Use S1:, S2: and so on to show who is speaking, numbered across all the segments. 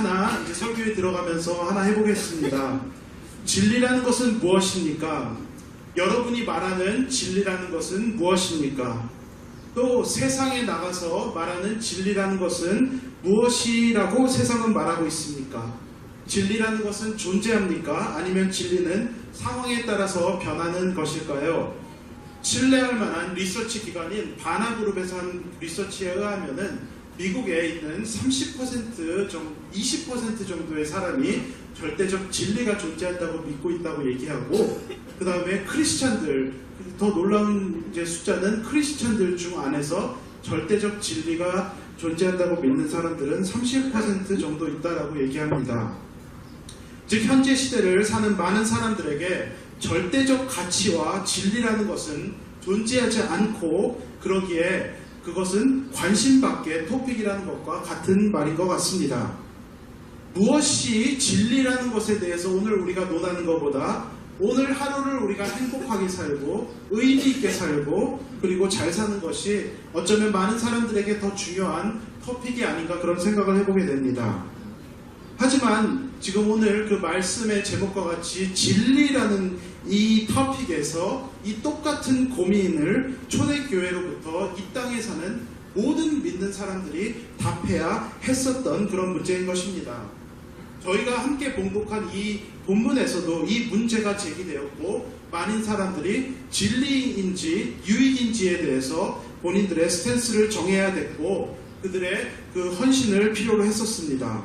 S1: 하나 이제 설교에 들어가면서 하나 해보겠습니다. 진리라는 것은 무엇입니까? 여러분이 말하는 진리라는 것은 무엇입니까? 또 세상에 나가서 말하는 진리라는 것은 무엇이라고 세상은 말하고 있습니까? 진리라는 것은 존재합니까? 아니면 진리는 상황에 따라서 변하는 것일까요? 신뢰할 만한 리서치 기관인 바나그룹에서 한 리서치에 의하면은 미국에 있는 30% 정도, 20% 정도의 사람이 절대적 진리가 존재한다고 믿고 있다고 얘기하고, 그 다음에 크리스찬들, 더 놀라운 이제 숫자는 크리스찬들 중 안에서 절대적 진리가 존재한다고 믿는 사람들은 30% 정도 있다라고 얘기합니다. 즉 현재 시대를 사는 많은 사람들에게 절대적 가치와 진리라는 것은 존재하지 않고, 그러기에 그것은 관심 밖의 토픽이라는 것과 같은 말인 것 같습니다. 무엇이 진리라는 것에 대해서 오늘 우리가 논하는 것보다 오늘 하루를 우리가 행복하게 살고 의미 있게 살고 그리고 잘 사는 것이 어쩌면 많은 사람들에게 더 중요한 토픽이 아닌가, 그런 생각을 해보게 됩니다. 하지만 지금 오늘 그 말씀의 제목과 같이 진리라는 이 토픽에서 이 똑같은 고민을 초대교회로부터 이 땅에 사는 모든 믿는 사람들이 답해야 했었던 그런 문제인 것입니다. 저희가 함께 봉독한 이 본문에서도 이 문제가 제기되었고, 많은 사람들이 진리인지 유익인지에 대해서 본인들의 스탠스를 정해야 됐고, 그들의 그 헌신을 필요로 했었습니다.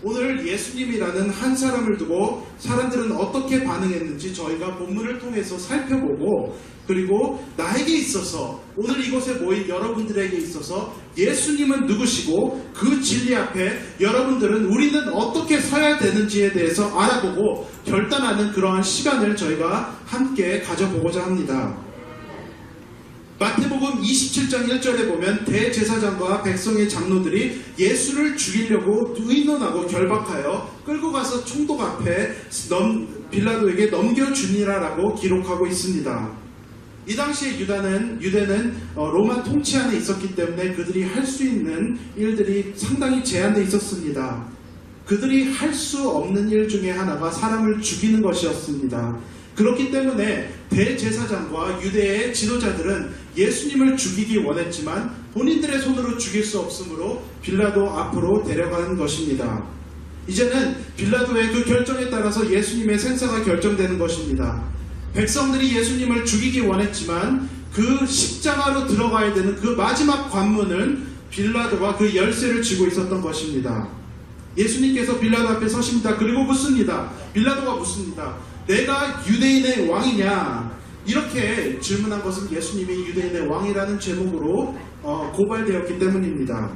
S1: 오늘 예수님이라는 한 사람을 두고 사람들은 어떻게 반응했는지 저희가 본문을 통해서 살펴보고, 그리고 나에게 있어서 오늘 이곳에 모인 여러분들에게 있어서 예수님은 누구시고 그 진리 앞에 여러분들은 우리는 어떻게 서야 되는지에 대해서 알아보고 결단하는 그러한 시간을 저희가 함께 가져보고자 합니다. 마태복음 27장 1절에 보면 대제사장과 백성의 장로들이 예수를 죽이려고 의논하고 결박하여 끌고 가서 총독 앞에 빌라도에게 넘겨주니라라고 기록하고 있습니다. 이 당시에 유대는 로마 통치 안에 있었기 때문에 그들이 할 수 있는 일들이 상당히 제한되어 있었습니다. 그들이 할 수 없는 일 중에 하나가 사람을 죽이는 것이었습니다. 그렇기 때문에 대제사장과 유대의 지도자들은 예수님을 죽이기 원했지만 본인들의 손으로 죽일 수 없으므로 빌라도 앞으로 데려가는 것입니다. 이제는 빌라도의 그 결정에 따라서 예수님의 생사가 결정되는 것입니다. 백성들이 예수님을 죽이기 원했지만 그 십자가로 들어가야 되는 그 마지막 관문은 빌라도가 그 열쇠를 쥐고 있었던 것입니다. 예수님께서 빌라도 앞에 서십니다. 그리고 묻습니다. 빌라도가 묻습니다. 내가 유대인의 왕이냐? 이렇게 질문한 것은 예수님이 유대인의 왕이라는 제목으로 고발되었기 때문입니다.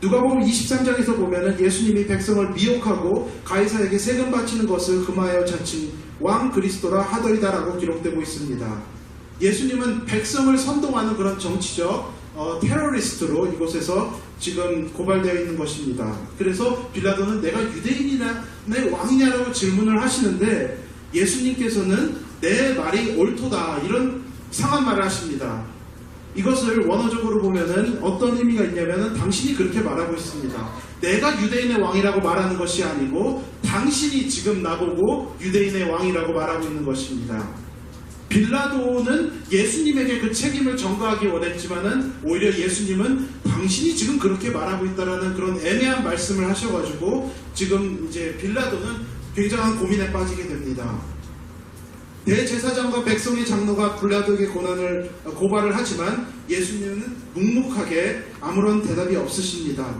S1: 누가복음 23장에서 보면은 예수님이 백성을 미혹하고 가이사에게 세금 바치는 것을 금하여 자칭 왕 그리스도라 하더이다라고 기록되고 있습니다. 예수님은 백성을 선동하는 그런 정치적 테러리스트로 이곳에서 지금 고발되어 있는 것입니다. 그래서 빌라도는 내가 유대인이냐 왕이냐라고 질문을 하시는데, 예수님께서는 내 말이 옳도다, 이런 상한 말을 하십니다. 이것을 원어적으로 보면은 어떤 의미가 있냐면은 당신이 그렇게 말하고 있습니다. 내가 유대인의 왕이라고 말하는 것이 아니고 당신이 지금 나보고 유대인의 왕이라고 말하고 있는 것입니다. 빌라도는 예수님에게 그 책임을 전가하기 원했지만은 오히려 예수님은 당신이 지금 그렇게 말하고 있다라는 그런 애매한 말씀을 하셔가지고 지금 이제 빌라도는 굉장한 고민에 빠지게 됩니다. 대제사장과 백성의 장로가 빌라도에게 고발을 하지만 예수님은 묵묵하게 아무런 대답이 없으십니다.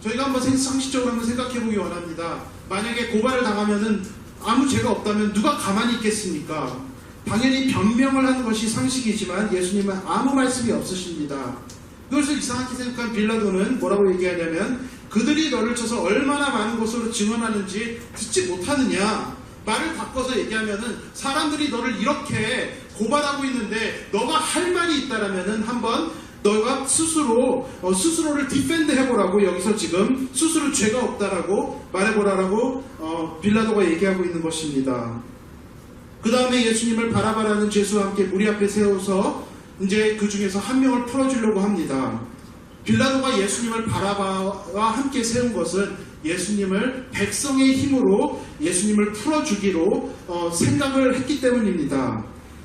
S1: 저희가 한번 상식적으로 한번 생각해 보기 원합니다. 만약에 고발을 당하면은 아무 죄가 없다면 누가 가만히 있겠습니까? 당연히 변명을 하는 것이 상식이지만 예수님은 아무 말씀이 없으십니다. 그것을 이상하게 생각한 빌라도는 뭐라고 얘기하냐면, 그들이 너를 쳐서 얼마나 많은 것으로 증언하는지 듣지 못하느냐. 말을 바꿔서 얘기하면은 사람들이 너를 이렇게 고발하고 있는데 너가 할 말이 있다라면은 한번 너가 스스로를 디펜드 해보라고, 여기서 지금 스스로 죄가 없다라고 말해보라라고 빌라도가 얘기하고 있는 것입니다. 그 다음에 예수님을 바라바라는 죄수와 함께 무리 앞에 세워서 이제 그 중에서 한 명을 풀어주려고 합니다. 빌라도가 예수님을 바라바와 함께 세운 것은 예수님을 백성의 힘으로 예수님을 풀어주기로 생각을 했기 때문입니다.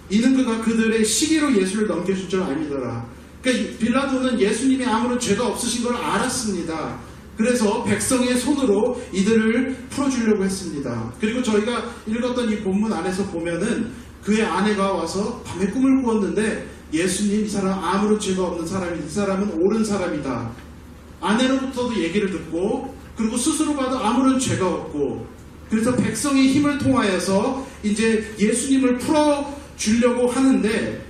S1: 이는 그가 그들의 시기로 예수를 넘겨줄 줄 알미더라. 그러니까 빌라도는 예수님이 아무런 죄가 없으신 걸 알았습니다. 그래서 백성의 손으로 이들을 풀어주려고 했습니다. 그리고 저희가 읽었던 이 본문 안에서 보면은 그의 아내가 와서 밤에 꿈을 꾸었는데 예수님, 이 사람 아무런 죄가 없는 사람이, 이 사람은 옳은 사람이다. 아내로부터도 얘기를 듣고, 그리고 스스로 봐도 아무런 죄가 없고, 그래서 백성의 힘을 통하여서 이제 예수님을 풀어주려고 하는데,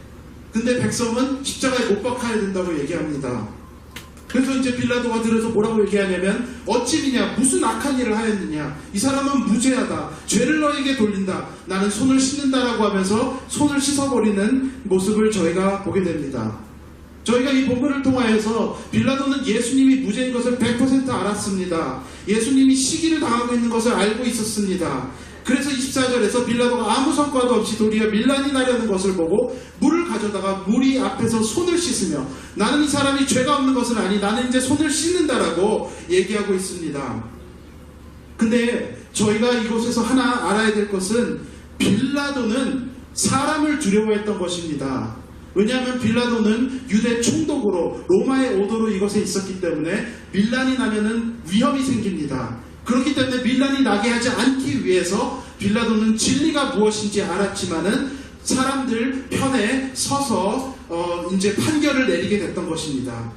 S1: 근데 백성은 십자가에 못 박아야 된다고 얘기합니다. 그래서 이제 빌라도가 들어서 뭐라고 얘기하냐면, 어찌미냐, 무슨 악한 일을 하였느냐, 이 사람은 무죄하다, 죄를 너에게 돌린다, 나는 손을 씻는다라고 하면서 손을 씻어버리는 모습을 저희가 보게 됩니다. 저희가 이 본문을 통하여서 빌라도는 예수님이 무죄인 것을 100% 알았습니다. 예수님이 시기를 당하고 있는 것을 알고 있었습니다. 그래서 24절에서 빌라도가 아무 성과도 없이 도리어 밀란이 나려는 것을 보고 물을 가져다가 무리 앞에서 손을 씻으며, 나는 이 사람이 죄가 없는 것은 아니, 나는 이제 손을 씻는다라고 얘기하고 있습니다. 근데 저희가 이곳에서 하나 알아야 될 것은, 빌라도는 사람을 두려워했던 것입니다. 왜냐하면 빌라도는 유대 총독으로 로마의 오도로 이것에 있었기 때문에 밀란이 나면은 위험이 생깁니다. 그렇기 때문에 밀란이 나게 하지 않기 위해서 빌라도는 진리가 무엇인지 알았지만은 사람들 편에 서서 이제 판결을 내리게 됐던 것입니다.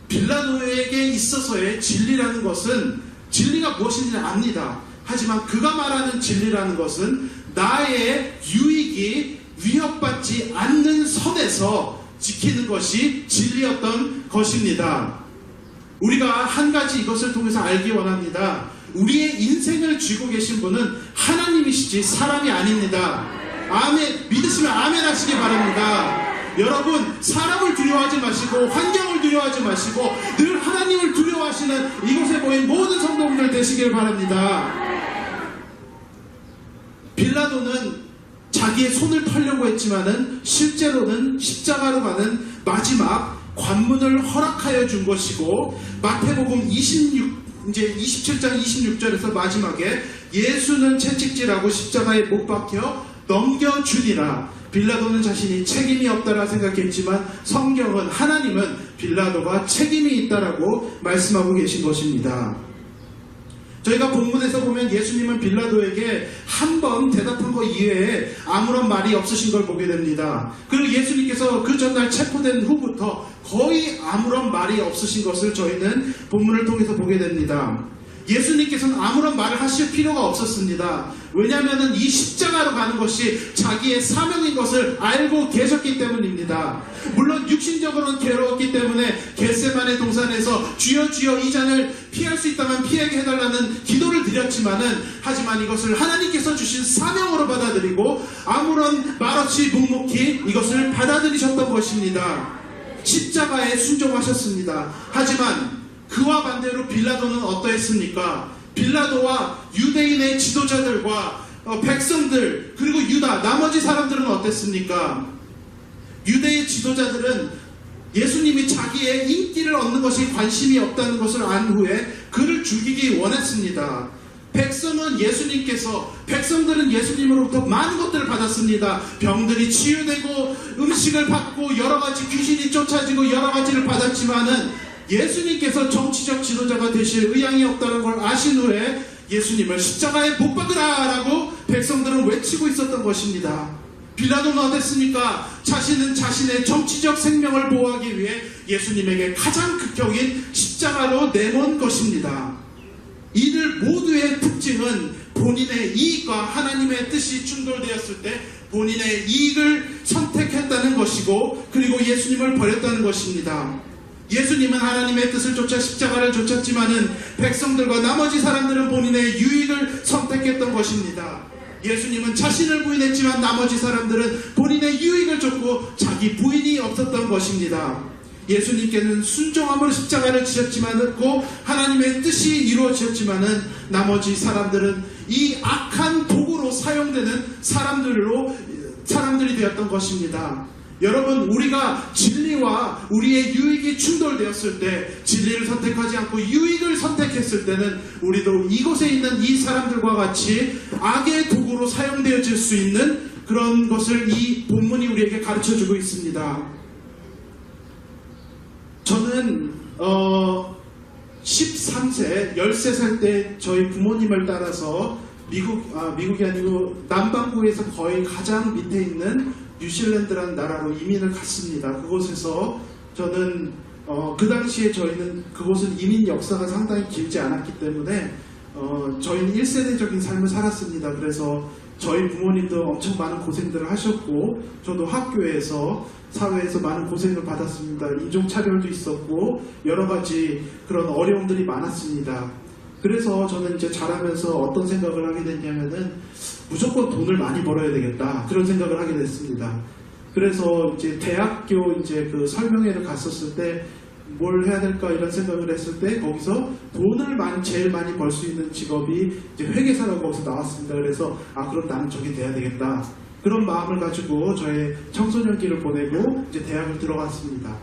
S1: 빌라도에게 있어서의 진리라는 것은, 진리가 무엇인지 압니다. 하지만 그가 말하는 진리라는 것은 나의 유익이 위협받지 않는 선에서 지키는 것이 진리였던 것입니다. 우리가 한 가지 이것을 통해서 알기 원합니다. 우리의 인생을 쥐고 계신 분은 하나님이시지 사람이 아닙니다. 아멘. 믿으시면 아멘 하시기 바랍니다. 여러분, 사람을 두려워하지 마시고 환경을 두려워하지 마시고 늘 하나님을 두려워하시는 이곳에 모인 모든 성도분들 되시길 바랍니다. 빌라도는 자기의 손을 털려고 했지만은 실제로는 십자가로 가는 마지막 관문을 허락하여 준 것이고, 마태복음 27장 26절에서 마지막에 예수는 채찍질하고 십자가에 못 박혀 넘겨주니라. 빌라도는 자신이 책임이 없다라 생각했지만 성경은, 하나님은 빌라도가 책임이 있다라고 말씀하고 계신 것입니다. 저희가 본문에서 보면 예수님은 빌라도에게 한 번 대답한 것 이외에 아무런 말이 없으신 걸 보게 됩니다. 그리고 예수님께서 그 전날 체포된 후부터 거의 아무런 말이 없으신 것을 저희는 본문을 통해서 보게 됩니다. 예수님께서는 아무런 말을 하실 필요가 없었습니다. 왜냐하면 이 십자가로 가는 것이 자기의 사명인 것을 알고 계셨기 때문입니다. 물론 육신적으로는 괴로웠기 때문에 겟세마네 동산에서 주여 주여 이 잔을 피할 수 있다면 피하게 해달라는 기도를 드렸지만은, 하지만 이것을 하나님께서 주신 사명으로 받아들이고 아무런 말 없이 묵묵히 이것을 받아들이셨던 것입니다. 십자가에 순종하셨습니다. 하지만 그와 반대로 빌라도는 어떠했습니까? 빌라도와 유대인의 지도자들과 백성들, 그리고 유다 나머지 사람들은 어땠습니까? 유대의 지도자들은 예수님이 자기의 인기를 얻는 것이 관심이 없다는 것을 안 후에 그를 죽이기 원했습니다. 백성들은 예수님으로부터 많은 것들을 받았습니다. 병들이 치유되고 음식을 받고 여러가지 귀신이 쫓아지고 여러가지를 받았지만은 예수님께서 정치적 지도자가 되실 의향이 없다는 걸 아신 후에 예수님을 십자가에 못 박으라 라고 백성들은 외치고 있었던 것입니다. 빌라도는 어땠습니까? 자신은 자신의 정치적 생명을 보호하기 위해 예수님에게 가장 극형인 십자가로 내몬 것입니다. 이들 모두의 특징은 본인의 이익과 하나님의 뜻이 충돌되었을 때 본인의 이익을 선택했다는 것이고, 그리고 예수님을 버렸다는 것입니다. 예수님은 하나님의 뜻을 쫓아 십자가를 쫓았지만은 백성들과 나머지 사람들은 본인의 유익을 선택했던 것입니다. 예수님은 자신을 부인했지만 나머지 사람들은 본인의 유익을 쫓고 자기 부인이 없었던 것입니다. 예수님께는 순종함으로 십자가를 지셨지만은 하나님의 뜻이 이루어졌지만은 나머지 사람들은 이 악한 도구로 사용되는 사람들이 되었던 것입니다. 여러분, 우리가 진리와 우리의 유익이 충돌되었을 때, 진리를 선택하지 않고 유익을 선택했을 때는 우리도 이곳에 있는 이 사람들과 같이 악의 도구로 사용되어질 수 있는 그런 것을 이 본문이 우리에게 가르쳐주고 있습니다. 저는 13세, 13살 때 저희 부모님을 따라서 미국이 아니고 남반구에서 거의 가장 밑에 있는 뉴질랜드라는 나라로 이민을 갔습니다. 그곳에서 저는 그 당시에 저희는 그곳은 이민 역사가 상당히 길지 않았기 때문에 저희는 1세대적인 삶을 살았습니다. 그래서 저희 부모님도 엄청 많은 고생들을 하셨고, 저도 학교에서 사회에서 많은 고생을 받았습니다. 인종차별도 있었고 여러 가지 그런 어려움들이 많았습니다. 그래서 저는 이제 자라면서 어떤 생각을 하게 됐냐면은 무조건 돈을 많이 벌어야 되겠다, 그런 생각을 하게 됐습니다. 그래서 이제 대학교 이제 그 설명회를 갔었을 때 뭘 해야 될까 이런 생각을 했을 때 거기서 돈을 제일 많이 벌 수 있는 직업이 이제 회계사라고 거기서 나왔습니다. 그래서 그럼 나는 저게 돼야 되겠다, 그런 마음을 가지고 저의 청소년기를 보내고 이제 대학을 들어갔습니다.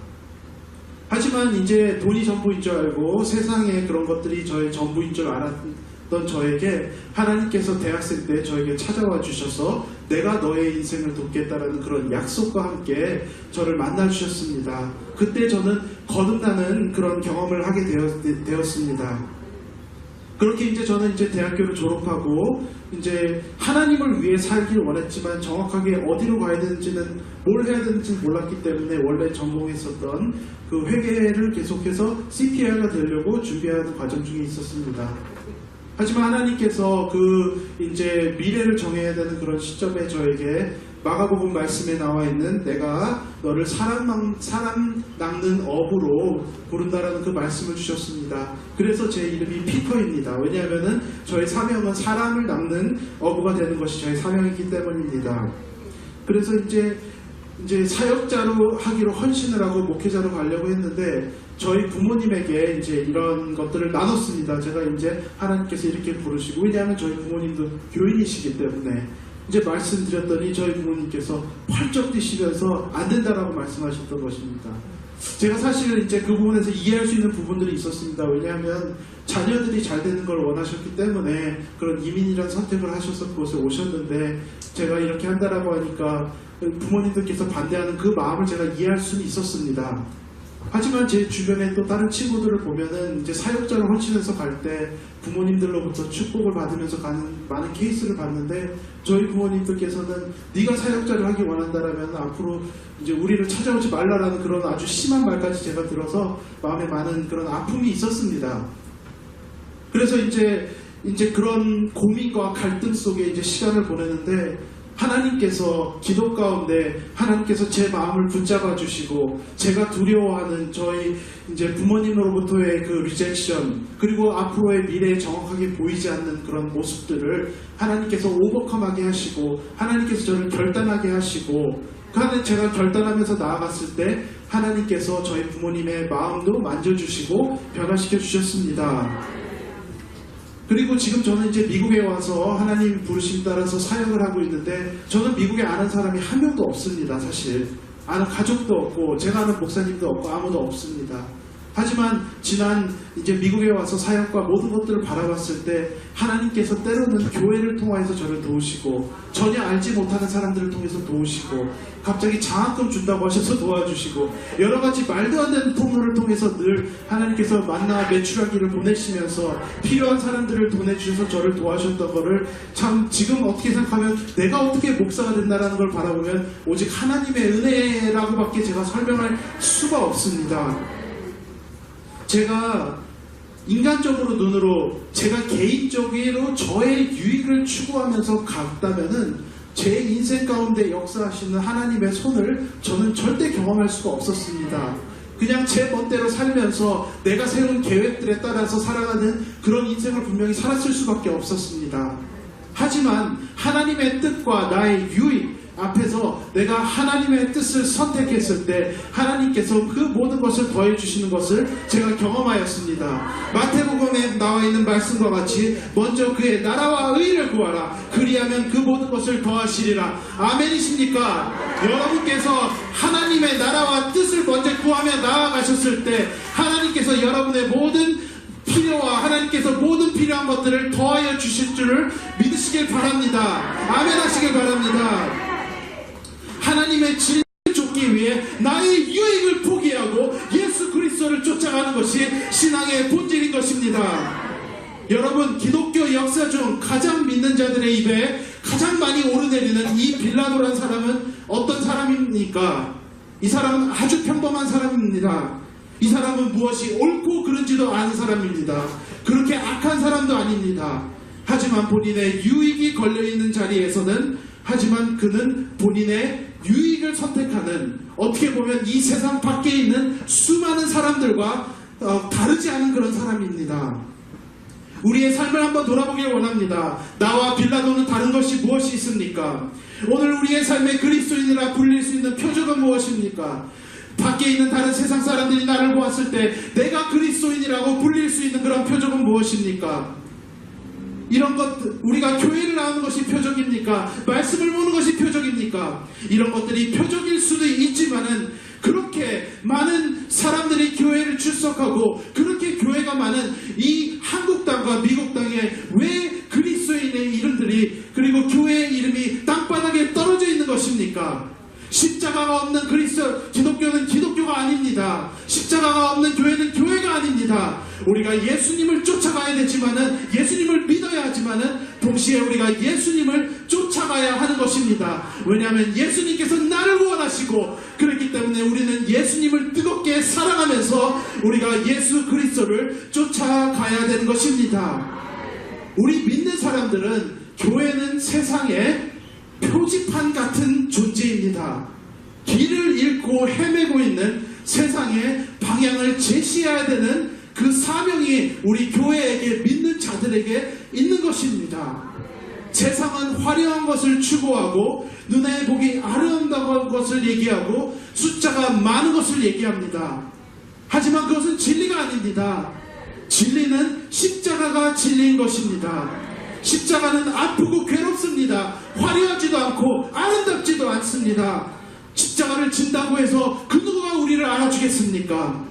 S1: 하지만 이제 돈이 전부인 줄 알고 세상에 그런 것들이 저의 전부인 줄 알았던 저에게 하나님께서 대학생 때 저에게 찾아와 주셔서 내가 너의 인생을 돕겠다라는 그런 약속과 함께 저를 만나 주셨습니다. 그때 저는 거듭나는 그런 경험을 하게 되었습니다. 그렇게 이제 저는 이제 대학교를 졸업하고 이제 하나님을 위해 살길 원했지만 정확하게 어디로 가야 되는지는, 뭘 해야 되는지 몰랐기 때문에 원래 전공했었던 그 회계를 계속해서 CPA가 되려고 준비하는 과정 중에 있었습니다. 하지만 하나님께서 그 이제 미래를 정해야 되는 그런 시점에 저에게 마가복음 말씀에 나와 있는 내가 너를 사람 낚는 어부로 부른다라는 그 말씀을 주셨습니다. 그래서 제 이름이 피터입니다. 왜냐하면은 저의 사명은 사람을 낚는 어부가 되는 것이 저의 사명이기 때문입니다. 그래서 이제 사역자로 하기로 헌신을 하고 목회자로 가려고 했는데 저희 부모님에게 이제 이런 것들을 나눴습니다. 제가 이제 하나님께서 이렇게 부르시고, 왜냐하면 저희 부모님도 교인이시기 때문에 이제 말씀드렸더니 저희 부모님께서 펄쩍 뛰시면서 안 된다라고 말씀하셨던 것입니다. 제가 사실 이제 그 부분에서 이해할 수 있는 부분들이 있었습니다. 왜냐하면 자녀들이 잘 되는 걸 원하셨기 때문에 그런 이민이라는 선택을 하셔서 그곳에 오셨는데, 제가 이렇게 한다라고 하니까 부모님들께서 반대하는 그 마음을 제가 이해할 수는 있었습니다. 하지만 제 주변에 또 다른 친구들을 보면은 이제 사역자로 헌신해서 갈 때 부모님들로부터 축복을 받으면서 가는 많은 케이스를 봤는데, 저희 부모님들께서는 네가 사역자를 하기 원한다라면 앞으로 이제 우리를 찾아오지 말라라는 그런 아주 심한 말까지 제가 들어서 마음에 많은 그런 아픔이 있었습니다. 그래서 이제 그런 고민과 갈등 속에 이제 시간을 보내는데, 하나님께서 기도 가운데 하나님께서 제 마음을 붙잡아 주시고, 제가 두려워하는 저희 이제 부모님으로부터의 그 리젝션, 그리고 앞으로의 미래에 정확하게 보이지 않는 그런 모습들을 하나님께서 오버컴하게 하시고, 하나님께서 저를 결단하게 하시고, 그 안에 제가 결단하면서 나아갔을 때 하나님께서 저희 부모님의 마음도 만져주시고 변화시켜 주셨습니다. 그리고 지금 저는 이제 미국에 와서 하나님 부르심 따라서 사역을 하고 있는데, 저는 미국에 아는 사람이 한 명도 없습니다. 사실 아는 가족도 없고 제가 아는 목사님도 없고 아무도 없습니다. 하지만 지난 이제 미국에 와서 사역과 모든 것들을 바라봤을 때 하나님께서 때로는 교회를 통해서 저를 도우시고, 전혀 알지 못하는 사람들을 통해서 도우시고, 갑자기 장학금 준다고 하셔서 도와주시고, 여러 가지 말도 안 되는 통로를 통해서 늘 하나님께서 만나 매출하기를 보내시면서 필요한 사람들을 보내주셔서 저를 도와주셨던 거를 참 지금 어떻게 생각하면 내가 어떻게 목사가 된다라는 걸 바라보면 오직 하나님의 은혜라고밖에 제가 설명할 수가 없습니다. 제가 인간적으로 눈으로 제가 개인적으로 저의 유익을 추구하면서 갔다면은 제 인생 가운데 역사하시는 하나님의 손을 저는 절대 경험할 수가 없었습니다. 그냥 제 멋대로 살면서 내가 세운 계획들에 따라서 살아가는 그런 인생을 분명히 살았을 수밖에 없었습니다. 하지만 하나님의 뜻과 나의 유익, 앞에서 내가 하나님의 뜻을 선택했을 때 하나님께서 그 모든 것을 더해 주시는 것을 제가 경험하였습니다. 마태복음에 나와 있는 말씀과 같이 먼저 그의 나라와 의를 구하라. 그리하면 그 모든 것을 더하시리라. 아멘이십니까? 여러분께서 하나님의 나라와 뜻을 먼저 구하며 나아가셨을 때 하나님께서 여러분의 모든 필요와 하나님께서 모든 필요한 것들을 더하여 주실 줄을 믿으시길 바랍니다. 아멘 하시길 바랍니다. 하나님의 진리를 쫓기 위해 나의 유익을 포기하고 예수 그리스도를 쫓아가는 것이 신앙의 본질인 것입니다. 여러분, 기독교 역사 중 가장 믿는 자들의 입에 가장 많이 오르내리는 이 빌라도란 사람은 어떤 사람입니까? 이 사람은 아주 평범한 사람입니다. 이 사람은 무엇이 옳고 그른지도 아는 사람입니다. 그렇게 악한 사람도 아닙니다. 하지만 본인의 유익이 걸려있는 자리에서는 하지만 그는 본인의 유익을 선택하는, 어떻게 보면 이 세상 밖에 있는 수많은 사람들과 다르지 않은 그런 사람입니다. 우리의 삶을 한번 돌아보길 원합니다. 나와 빌라도는 다른 것이 무엇이 있습니까? 오늘 우리의 삶에 그리스도인이라 불릴 수 있는 표적은 무엇입니까? 밖에 있는 다른 세상 사람들이 나를 보았을 때 내가 그리스도인이라고 불릴 수 있는 그런 표적은 무엇입니까? 이런 것, 우리가 교회를 나오는 것이 표적입니까? 말씀을 보는 것이 표적입니까? 이런 것들이 표적일 수도 있지만은 그렇게 많은 사람들이 교회를 출석하고 그렇게 교회가 많은 이 한국 땅과 미국 땅에 왜 그리스도인의 이름들이, 그리고 교회의 이름이 땅바닥에 떨어져 있는 것입니까? 십자가가 없는 기독교는 기독교가 아닙니다. 십자가가 없는 교회는 교회가 아닙니다. 우리가 예수님을 쫓아가야 되지만은, 예수님을 믿어야 하지만은 동시에 우리가 예수님을 쫓아가야 하는 것입니다. 왜냐하면 예수님께서 나를 구원하시고 그렇기 때문에 우리는 예수님을 뜨겁게 사랑하면서 우리가 예수 그리스도를 쫓아가야 되는 것입니다. 우리 믿는 사람들은 교회는 세상에 표지판 같은 존재입니다. 길을 잃고 헤매고 있는 세상의 방향을 제시해야 되는 그 사명이 우리 교회에게, 믿는 자들에게 있는 것입니다. 세상은 화려한 것을 추구하고 눈에 보기 아름다운 것을 얘기하고 숫자가 많은 것을 얘기합니다. 하지만 그것은 진리가 아닙니다. 진리는 십자가가 진리인 것입니다. 십자가는 아프고 괴롭습니다. 화려하지도 않고 아름답지도 않습니다. 십자가를 진다고 해서 그 누구가 우리를 알아주겠습니까?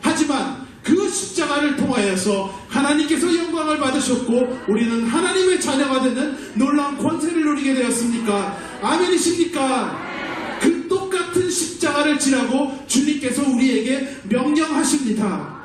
S1: 하지만 그 십자가를 통하여서 하나님께서 영광을 받으셨고 우리는 하나님의 자녀가 되는 놀라운 권세를 누리게 되었습니까? 아멘이십니까? 그 똑같은 십자가를 지라고 주님께서 우리에게 명령하십니다.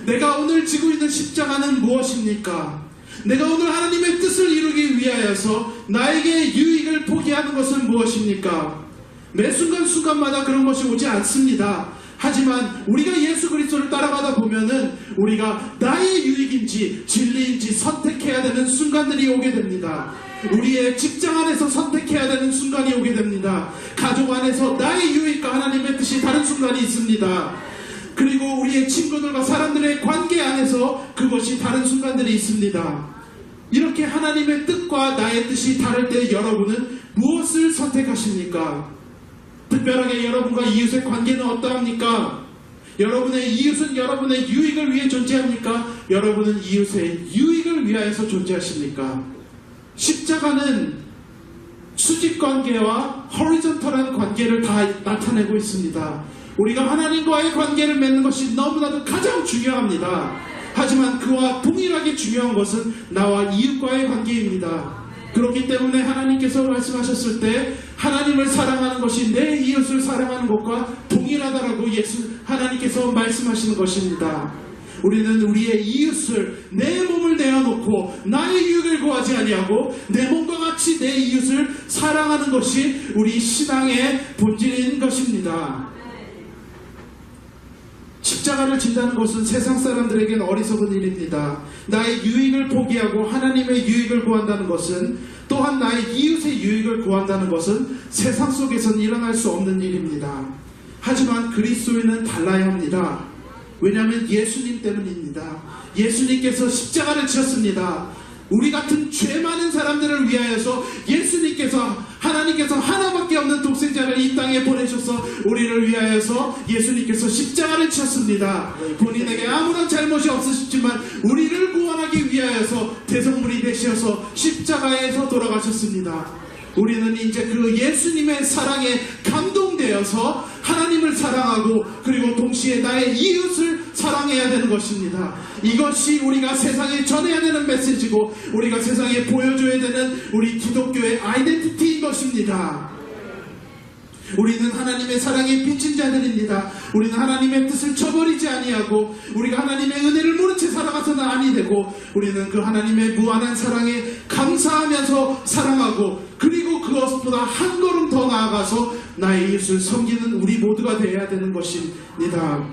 S1: 내가 오늘 지고 있는 십자가는 무엇입니까? 내가 오늘 하나님의 뜻을 이루기 위하여서 나에게 유익을 포기하는 것은 무엇입니까? 매 순간순간마다 그런 것이 오지 않습니다. 하지만 우리가 예수 그리스도를 따라가다 보면은 우리가 나의 유익인지 진리인지 선택해야 되는 순간들이 오게 됩니다. 우리의 직장 안에서 선택해야 되는 순간이 오게 됩니다. 가족 안에서 나의 유익과 하나님의 뜻이 다른 순간이 있습니다. 그리고 우리의 친구들과 사람들의 관계 안에서 그것이 다른 순간들이 있습니다. 이렇게 하나님의 뜻과 나의 뜻이 다를 때 여러분은 무엇을 선택하십니까? 특별하게 여러분과 이웃의 관계는 어떠합니까? 여러분의 이웃은 여러분의 유익을 위해 존재합니까? 여러분은 이웃의 유익을 위하여서 존재하십니까? 십자가는 수직관계와 허리존털한 관계를 다 나타내고 있습니다. 우리가 하나님과의 관계를 맺는 것이 너무나도 가장 중요합니다. 하지만 그와 동일하게 중요한 것은 나와 이웃과의 관계입니다. 그렇기 때문에 하나님께서 말씀하셨을 때 하나님을 사랑하는 것이 내 이웃을 사랑하는 것과 동일하다라고 하나님께서 말씀하시는 것입니다. 우리는 우리의 이웃을, 내 몸을 내어놓고 나의 유익을 구하지 아니하고 내 몸과 같이 내 이웃을 사랑하는 것이 우리 신앙의 본질인 것입니다. 십자가를 진다는 것은 세상 사람들에게는 어리석은 일입니다. 나의 유익을 포기하고 하나님의 유익을 구한다는 것은, 또한 나의 이웃의 유익을 구한다는 것은 세상 속에서는 일어날 수 없는 일입니다. 하지만 그리스도인은 달라야 합니다. 왜냐하면 예수님 때문입니다. 예수님께서 십자가를 지었습니다. 우리 같은 죄 많은 사람들을 위하여서 예수님께서 하나님께서 하나밖에 없는 독생자를 이 땅에 보내셔서 우리를 위하여서 예수님께서 십자가를 지셨습니다. 본인에게 아무런 잘못이 없으셨지만 우리를 구원하기 위하여서 대성물이 되셔서 십자가에서 돌아가셨습니다. 우리는 이제 그 예수님의 사랑에 감동되어서 하나님을 사랑하고 그리고 동시에 나의 이웃을 사랑해야 되는 것입니다. 이것이 우리가 세상에 전해야 되는 메시지고 우리가 세상에 보여줘야 되는 우리 기독교의 아이덴티티인 것입니다. 우리는 하나님의 사랑에 빚진 자들입니다. 우리는 하나님의 뜻을 저버리지 아니하고 우리가 하나님의 은혜를 모른 채 살아가서는 아니 되고 우리는 그 하나님의 무한한 사랑에 감사하면서 사랑하고 그리고 그것보다 한 걸음 더 나아가서 나의 이웃을 섬기는 우리 모두가 되어야 되는 것입니다.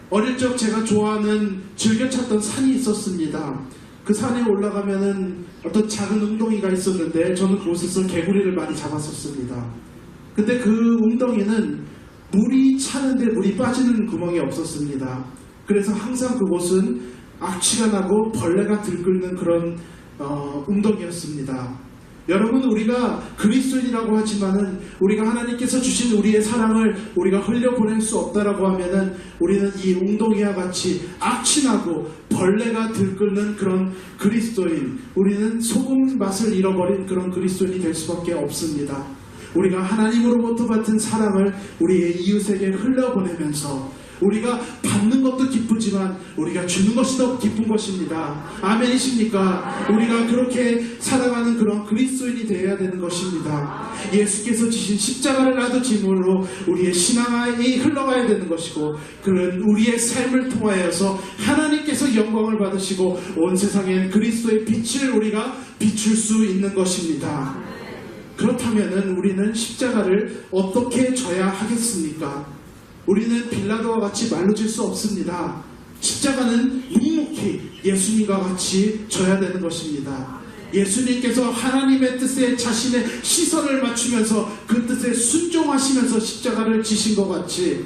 S1: 어릴 적 제가 좋아하는 즐겨 찾던 산이 있었습니다. 그 산에 올라가면은 어떤 작은 웅덩이가 있었는데 저는 그곳에서 개구리를 많이 잡았었습니다. 근데 그 웅덩이는 물이 차는데 물이 빠지는 구멍이 없었습니다. 그래서 항상 그곳은 악취가 나고 벌레가 들끓는 그런 웅덩이였습니다. 여러분, 우리가 그리스도인이라고 하지만은 우리가 하나님께서 주신 우리의 사랑을 우리가 흘려보낼 수 없다라고 하면은 우리는 이 웅덩이와 같이 악취나고 벌레가 들끓는 그런 그리스도인, 우리는 소금 맛을 잃어버린 그런 그리스도인이 될 수밖에 없습니다. 우리가 하나님으로부터 받은 사랑을 우리의 이웃에게 흘려보내면서 우리가 받는 것도 기쁘지만 우리가 주는 것이 더 기쁜 것입니다. 아멘이십니까? 우리가 그렇게 살아가는 그런 그리스도인이 되어야 되는 것입니다. 예수께서 지신 십자가를 나도 짐으로 우리의 신앙이 흘러가야 되는 것이고 그런 우리의 삶을 통하여서 하나님께서 영광을 받으시고 온 세상엔 그리스도의 빛을 우리가 비출 수 있는 것입니다. 그렇다면 우리는 십자가를 어떻게 져야 하겠습니까? 우리는 빌라도와 같이 말로 질 수 없습니다. 십자가는 묵묵히 예수님과 같이 져야 되는 것입니다. 예수님께서 하나님의 뜻에 자신의 시선을 맞추면서 그 뜻에 순종하시면서 십자가를 지신 것 같이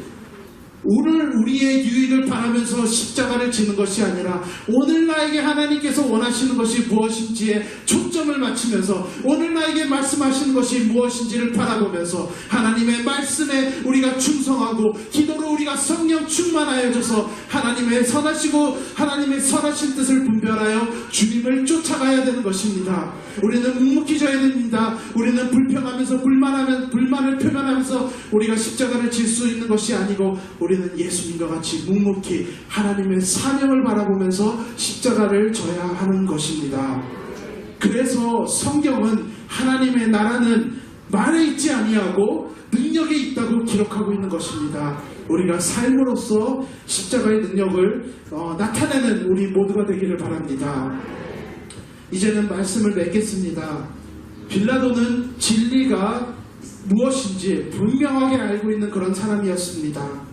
S1: 오늘 우리의 유익을 바라면서 십자가를 지는 것이 아니라 오늘 나에게 하나님께서 원하시는 것이 무엇인지에 초점을 맞추면서 오늘 나에게 말씀하시는 것이 무엇인지를 바라보면서 하나님의 말씀에 우리가 충성하고 기도로 우리가 성령 충만하여져서 하나님의 선하시고 하나님의 선하신 뜻을 분별하여 주님을 쫓아가야 되는 것입니다. 우리는 묵묵히 져야 됩니다. 우리는 불평하면서 불만을 표현하면서 우리가 십자가를 질 수 있는 것이 아니고 우리는 예수님과 같이 묵묵히 하나님의 사명을 바라보면서 십자가를 져야 하는 것입니다. 그래서 성경은 하나님의 나라는 말에 있지 아니하고 능력에 있다고 기록하고 있는 것입니다. 우리가 삶으로써 십자가의 능력을 나타내는 우리 모두가 되기를 바랍니다. 이제는 말씀을 맺겠습니다. 빌라도는 진리가 무엇인지 분명하게 알고 있는 그런 사람이었습니다.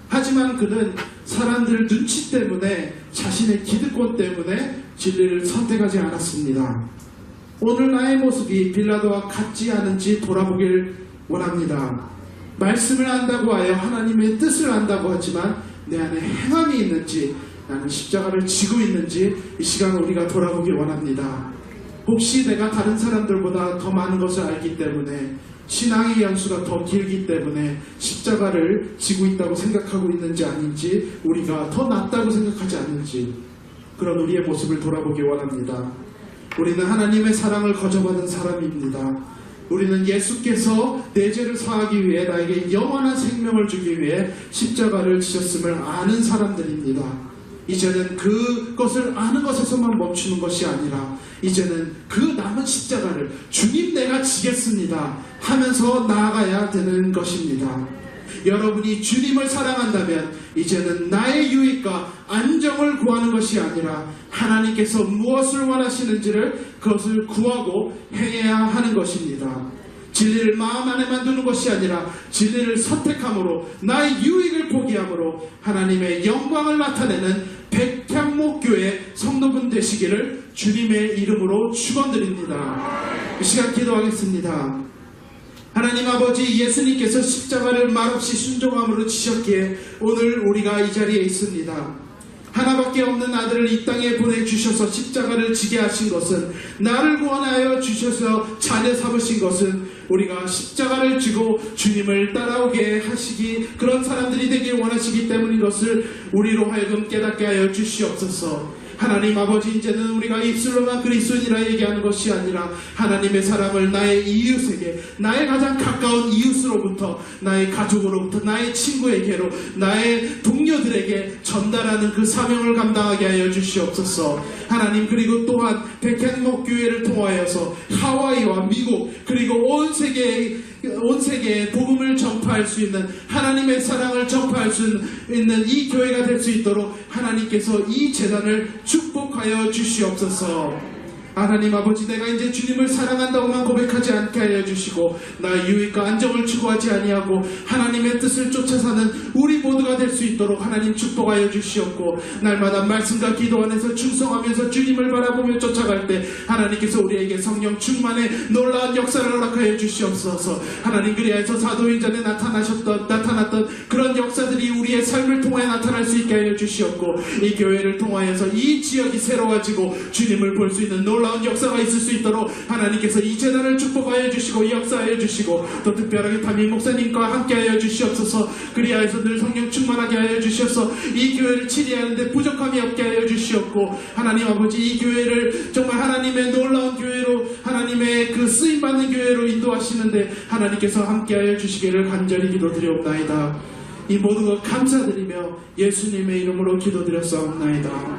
S1: 하지만 그는 사람들 눈치 때문에 자신의 기득권 때문에 진리를 선택하지 않았습니다. 오늘 나의 모습이 빌라도와 같지 않은지 돌아보길 원합니다. 말씀을 안다고 하여 하나님의 뜻을 안다고 하지만 내 안에 행함이 있는지 나는 십자가를 지고 있는지 이 시간 우리가 돌아보길 원합니다. 혹시 내가 다른 사람들보다 더 많은 것을 알기 때문에 신앙의 연수가 더 길기 때문에 십자가를 지고 있다고 생각하고 있는지 아닌지 우리가 더 낫다고 생각하지 않는지 그런 우리의 모습을 돌아보기 원합니다. 우리는 하나님의 사랑을 거저받은 사람입니다. 우리는 예수께서 내 죄를 사하기 위해 나에게 영원한 생명을 주기 위해 십자가를 지셨음을 아는 사람들입니다. 이제는 그것을 아는 것에서만 멈추는 것이 아니라 이제는 그 남은 십자가를 주님 내가 지겠습니다 하면서 나아가야 되는 것입니다. 여러분이 주님을 사랑한다면 이제는 나의 유익과 안정을 구하는 것이 아니라 하나님께서 무엇을 원하시는지를 그것을 구하고 행해야 하는 것입니다. 진리를 마음 안에만 두는 것이 아니라 진리를 선택함으로 나의 유익을 포기함으로 하나님의 영광을 나타내는 백향목교회 성도분 되시기를 주님의 이름으로 축원드립니다. 이 시간 기도하겠습니다. 하나님 아버지, 예수님께서 십자가를 말없이 순종함으로 지셨기에 오늘 우리가 이 자리에 있습니다. 하나밖에 없는 아들을 이 땅에 보내주셔서 십자가를 지게 하신 것은, 나를 구원하여 주셔서 자녀 삼으신 것은 우리가 십자가를 지고 주님을 따라오게 하시기, 그런 사람들이 되길 원하시기 때문인 것을 우리로 하여금 깨닫게 하여 주시옵소서. 하나님 아버지, 이제는 우리가 입술로만 그리스도인이라 얘기하는 것이 아니라 하나님의 사랑을 나의 이웃에게, 나의 가장 가까운 이웃으로부터, 나의 가족으로부터, 나의 친구에게로, 나의 동료들에게 전달하는 그 사명을 감당하게 하여 주시옵소서. 하나님, 그리고 또한 백향목교회를 통하여서 하와이와 미국 그리고 온 세계에 복음을 전파할 수 있는, 하나님의 사랑을 전파할 수 있는 이 교회가 될 수 있도록 하나님께서 이 재단을 축복하여 주시옵소서. 하나님 아버지, 내가 이제 주님을 사랑한다고만 고백하지 않게 하여 주시고, 나의 유익과 안정을 추구하지 아니하고 하나님의 뜻을 쫓아 사는 우리 모두가 될 수 있도록 하나님 축복하여 주시옵고, 날마다 말씀과 기도 안에서 충성하면서 주님을 바라보며 쫓아갈 때 하나님께서 우리에게 성령 충만의 놀라운 역사를 허락하여 주시옵소서. 하나님, 그리하여서 사도행전에 나타났던 그런 역사들이 우리의 삶을 통해 나타날 수 있게 하여 주시옵고, 이 교회를 통하여서 이 지역이 새로워지고 주님을 볼 수 있는 놀라운 역사가 있을 수 있도록 하나님께서 이 재단을 축복하여 주시고 역사하여 주시고, 또 특별하게 담임 목사님과 함께하여 주시옵소서. 그리하여서 늘 성령 충만하게 하여 주셔서 이 교회를 치리하는데 부족함이 없게 하여 주시옵고, 하나님 아버지, 이 교회를 정말 하나님의 놀라운 교회로, 하나님의 그 쓰임받는 교회로 인도하시는데 하나님께서 함께하여 주시기를 간절히 기도드리옵나이다. 이 모든 것 감사드리며 예수님의 이름으로 기도드렸사옵나이다.